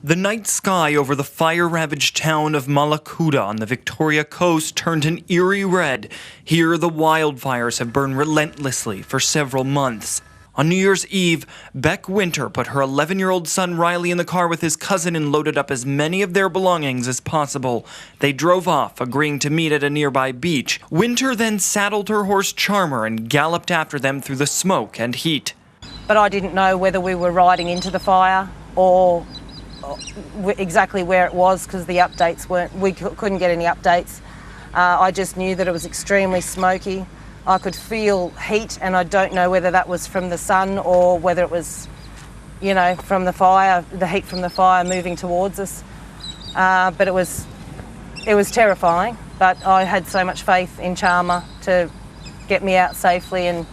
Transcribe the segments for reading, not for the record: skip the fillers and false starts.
The night sky over the fire-ravaged town of Malakuta on the Victoria coast turned an eerie red. Here, the wildfires have burned relentlessly for several months. On New Year's Eve, Beck Winter put her 11-year-old son Riley in the car with his cousin and loaded up as many of their belongings as possible. They drove off, agreeing to meet at a nearby beach. Winter then saddled her horse Charmer and galloped after them through the smoke and heat. But I didn't know whether we were riding into the fire or exactly where it was, because the updates we couldn't get any updates. I just knew that it was extremely smoky. I could feel heat, and I don't know whether that was from the sun or whether it was, from the fire, the heat from the fire moving towards us. But it was terrifying. But I had so much faith in Charmer to get me out safely, and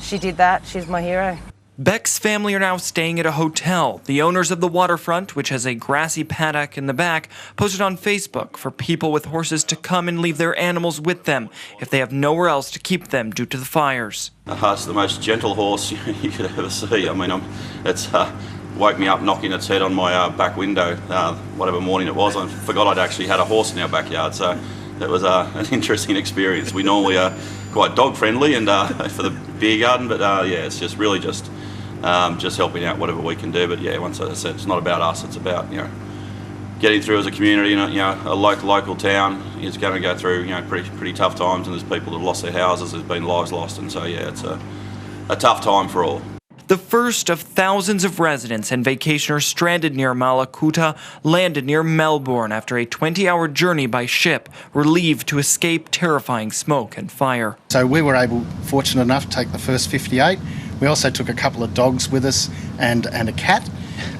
she did that. She's my hero. Beck's family are now staying at a hotel. The owners of the waterfront, which has a grassy paddock in the back, posted on Facebook for people with horses to come and leave their animals with them if they have nowhere else to keep them due to the fires. It's the most gentle horse you could ever see. I mean, it's woke me up knocking its head on my back window, whatever morning it was. I forgot I'd actually had a horse in our backyard, so it was an interesting experience. We normally are quite dog friendly and for the beer garden, but yeah, it's just really just helping out whatever we can do. But yeah, once I said, it's not about us, it's about getting through as a community. A local town is going to go through pretty tough times, and there's people that have lost their houses, there's been lives lost, and so yeah, it's a tough time for all. The first of thousands of residents and vacationers stranded near Malakuta landed near Melbourne after a 20-hour journey by ship, relieved to escape terrifying smoke and fire. So we were fortunate enough to take the first 58. We also took a couple of dogs with us and a cat.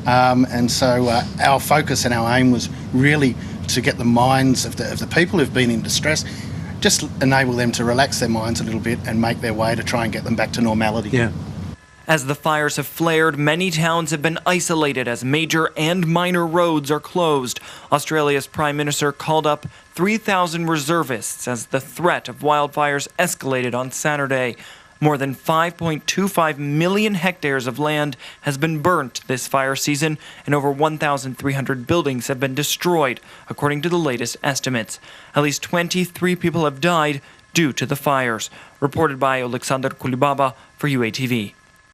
And so our focus and our aim was really to get the minds of the people who've been in distress, just enable them to relax their minds a little bit and make their way to try and get them back to normality. Yeah. As the fires have flared, many towns have been isolated as major and minor roads are closed. Australia's Prime Minister called up 3,000 reservists as the threat of wildfires escalated on Saturday. More than 5.25 million hectares of land has been burnt this fire season, and over 1,300 buildings have been destroyed, according to the latest estimates. At least 23 people have died due to the fires. Reported by Alexander Kulibaba for UATV.